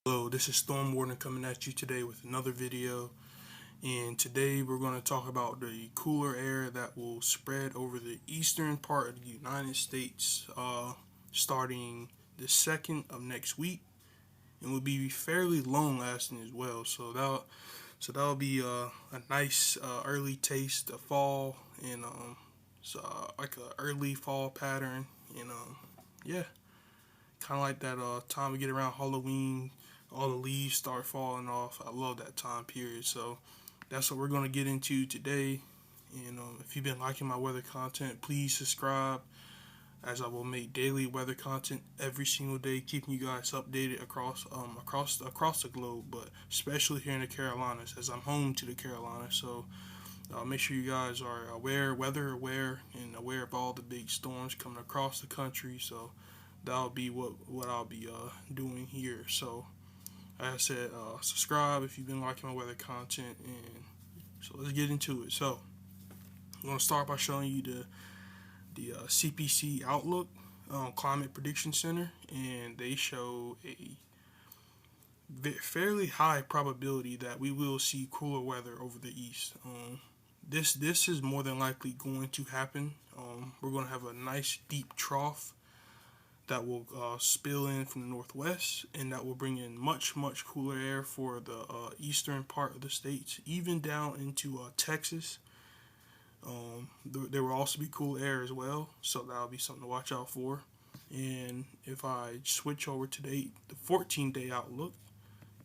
Hello, this is Storm Warden coming at you today with another video. And today we're going to talk about the cooler air that will spread over the eastern part of the United States starting the 2nd of next week, and will be fairly long lasting as well. So that'll be a nice early taste of fall, and like a early fall pattern, and yeah, kind of like that time we get around Halloween, all the leaves start falling off. I love that time period. So that's what we're going to get into today. And if you've been liking my weather content, please subscribe, as I will make daily weather content every single day, keeping you guys updated across the globe, but especially here in the Carolinas, as I'm home to the Carolinas. So make sure you guys are weather aware, and aware of all the big storms coming across the country. So that'll be what I'll be doing here. So like I said, subscribe if you've been liking my weather content, and so let's get into it. So I'm gonna start by showing you the CPC Outlook Climate Prediction Center, and they show a fairly high probability that we will see cooler weather over the east. This is more than likely going to happen. We're going to have a nice deep trough that will spill in from the northwest, and that will bring in much cooler air for the eastern part of the states, even down into Texas. There will also be cool air as well, so that'll be something to watch out for. And if I switch over to the 14-day outlook,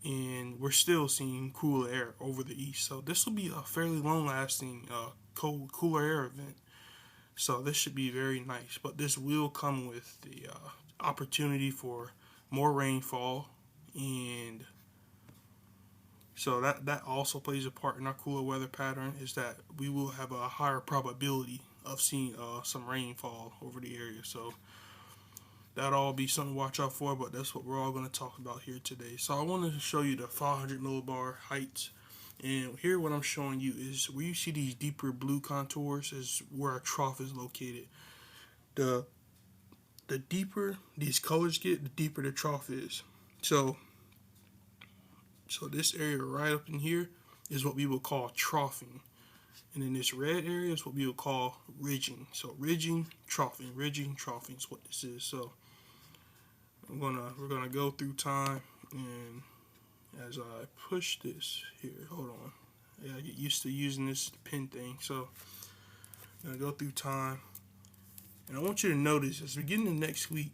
and we're still seeing cooler air over the east, so this will be a fairly long-lasting cooler air event. So this should be very nice, but this will come with the opportunity for more rainfall, and so that also plays a part in our cooler weather pattern. Is that we will have a higher probability of seeing some rainfall over the area. So that'll all be something to watch out for. But that's what we're all going to talk about here today. So I wanted to show you the 500 millibar heights. And here what I'm showing you is where you see these deeper blue contours is where our trough is located. The deeper these colors get, the deeper the trough is. So this area right up in here is what we would call troughing. And then this red area is what we would call ridging. So ridging, troughing is what this is. So we're gonna go through time, and as I push this here, hold on. Yeah, I get used to using this pen thing. So I'm gonna go through time, and I want you to notice as we get into next week,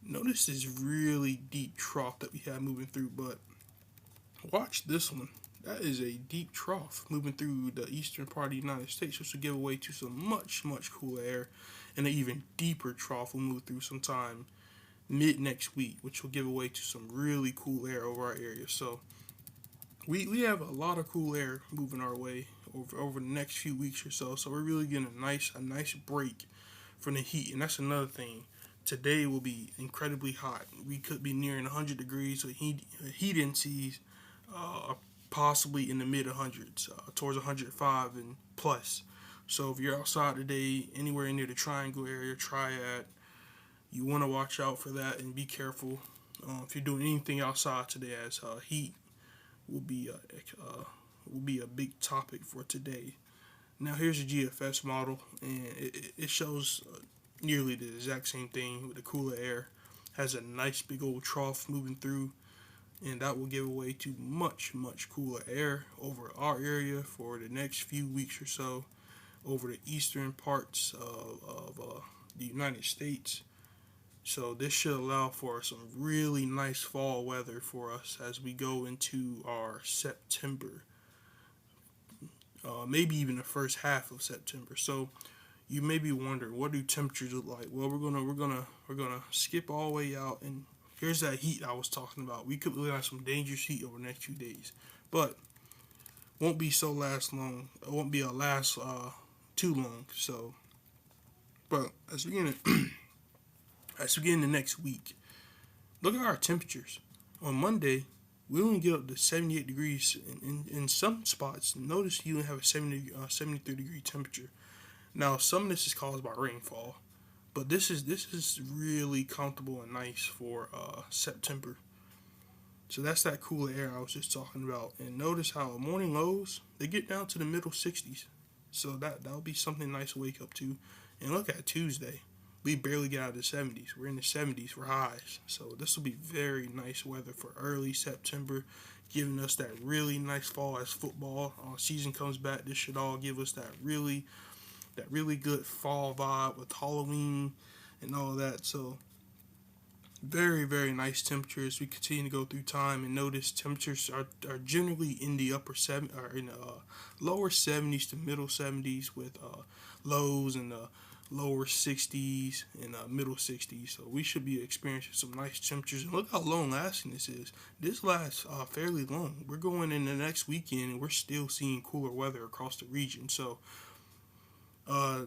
notice this really deep trough that we have moving through. But watch this one. That is a deep trough moving through the eastern part of the United States, which will give way to some much cooler air, and an even deeper trough will move through sometime mid next week, which will give way to some really cool air over our area. So we have a lot of cool air moving our way over the next few weeks or so. So we're really getting a nice break from the heat, and that's another thing. Today will be incredibly hot. We could be nearing 100 degrees with heat indices, possibly in the mid 100s, towards 105 and plus. So if you're outside today, anywhere near the Triangle area, Triad, you want to watch out for that and be careful. If you're doing anything outside today, as heat will be a big topic for today. Now here's a GFS model, and it shows nearly the exact same thing with the cooler air. Has a nice big old trough moving through, and that will give way to much cooler air over our area for the next few weeks or so over the eastern parts of the United States. So this should allow for some really nice fall weather for us as we go into our September, maybe even the first half of September. So you may be wondering, what do temperatures look like? Well, we're gonna skip all the way out, and here's that heat I was talking about. We could really have some dangerous heat over the next few days, but won't be so last long. It won't be a last too long. So, but as we get in the next week, look at our temperatures. On Monday, we only get up to 78 degrees in some spots. Notice you have a 73-degree temperature. Now, some of this is caused by rainfall, but this is really comfortable and nice for September. So that's that cooler air I was just talking about. And notice how morning lows, they get down to the middle 60s. So that'll be something nice to wake up to. And look at Tuesday. We barely get out of the 70s. We're in the 70s for highs. So this will be very nice weather for early September, giving us that really nice fall as football season comes back. This should all give us that really good fall vibe with Halloween and all of that. So very, very nice temperatures. We continue to go through time and notice temperatures are generally in the lower 70s to middle 70s with lows in the lower 60s and middle 60s. So we should be experiencing some nice temperatures. And look how long lasting this is. This lasts fairly long. We're going in the next weekend and we're still seeing cooler weather across the region. So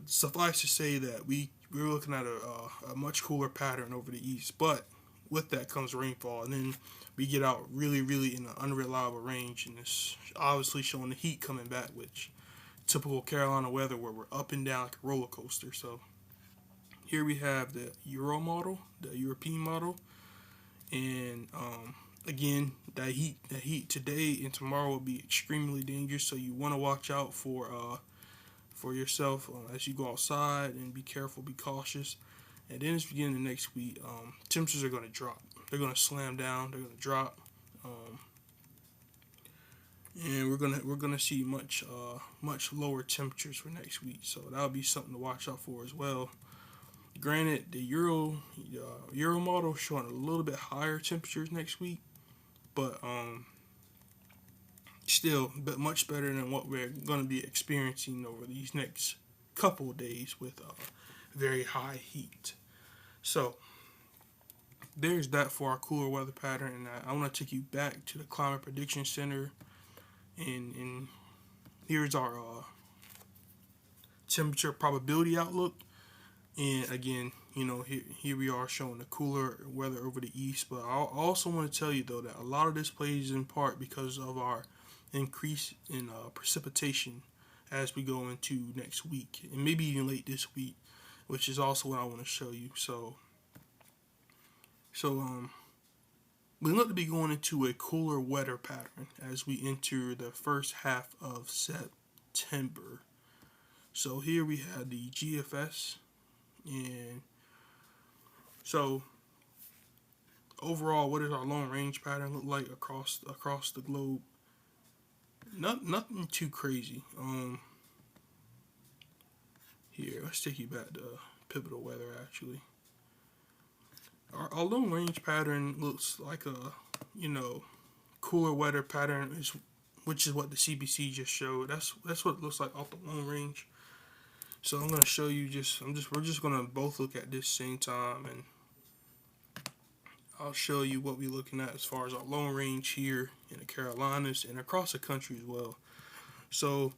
suffice to say that we're looking at a much cooler pattern over the east, but with that comes rainfall, and then we get out really, really in an unreliable range, and it's obviously showing the heat coming back, which typical Carolina weather where we're up and down like a roller coaster. So here we have the Euro model, the European model, and again, that heat today and tomorrow will be extremely dangerous. So you want to watch out for yourself as you go outside, and be careful, be cautious. And then as we get into next week, temperatures are going to drop. They're going to slam down. They're going to drop, and we're gonna see much lower temperatures for next week. So that'll be something to watch out for as well. Granted, the Euro model is showing a little bit higher temperatures next week, but still, but much better than what we're going to be experiencing over these next couple of days with very high heat. So there's that for our cooler weather pattern, and I want to take you back to the Climate Prediction Center, and here's our temperature probability outlook. And again, here we are showing the cooler weather over the east, but I also want to tell you though that a lot of this plays in part because of our increase in precipitation as we go into next week, and maybe even late this week, which is also what I want to show you. So we look to be going into a cooler weather pattern as we enter the first half of September. So here we have the GFS, and so overall, what does our long range pattern look like across the globe? Nothing too crazy. Here, let's take you back to pivotal weather. Actually, our long range pattern looks like a cooler weather pattern, which is what the CBC just showed. That's what it looks like off the long range. So I'm gonna show you we're just gonna both look at this same time, and I'll show you what we're looking at as far as our long range here in the Carolinas and across the country as well. So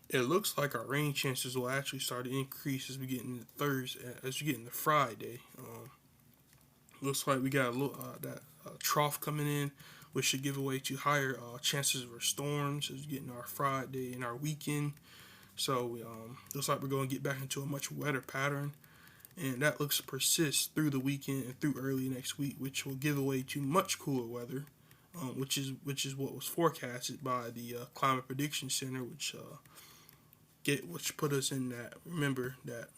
it looks like our rain chances will actually start to increase as we get into Friday. Looks like we got a little that trough coming in, which should give way to higher chances for storms as we get into our Friday and our weekend. So looks like we're going to get back into a much wetter pattern, and that looks to persist through the weekend and through early next week, which will give way to much cooler weather, which is what was forecasted by the Climate Prediction Center, which put us in that. Remember that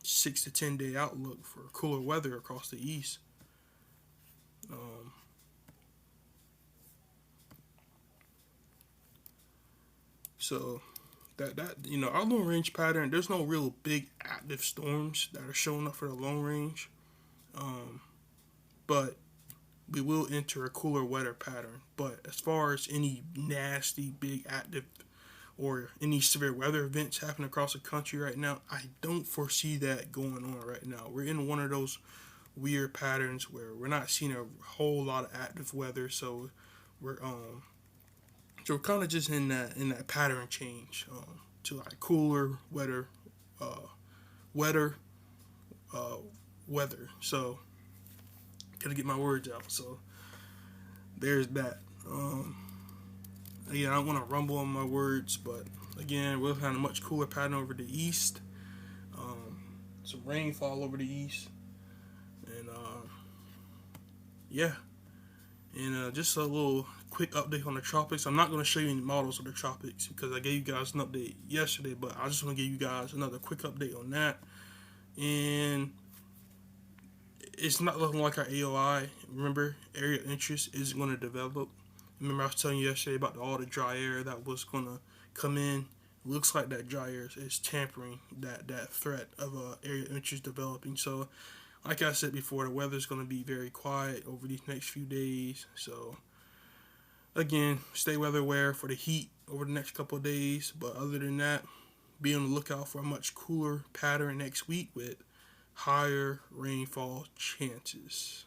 6 to 10 day outlook for cooler weather across the east. So that our long range pattern, there's no real big active storms that are showing up for the long range, but we will enter a cooler weather pattern. But as far as any nasty big active or any severe weather events happening across the country right now, I don't foresee that going on right now. We're in one of those weird patterns where we're not seeing a whole lot of active weather, so we're kind of just in that pattern change to like cooler, wetter weather. So gotta get my words out. So there's that. Again, I don't want to rumble on my words, but again, we'll have a much cooler pattern over the east. Some rainfall over the east, and yeah. And just a little quick update on the tropics. I'm not going to show you any models of the tropics because I gave you guys an update yesterday, but I just want to give you guys another quick update on that. And it's not looking like our AOI. Remember, area of interest isn't going to develop. Remember, I was telling you yesterday about all the dry air that was going to come in. Looks like that dry air is tampering that threat of area of interest developing. So, like I said before, the weather's going to be very quiet over these next few days. So, again, stay weather aware for the heat over the next couple of days. But other than that, be on the lookout for a much cooler pattern next week with higher rainfall chances.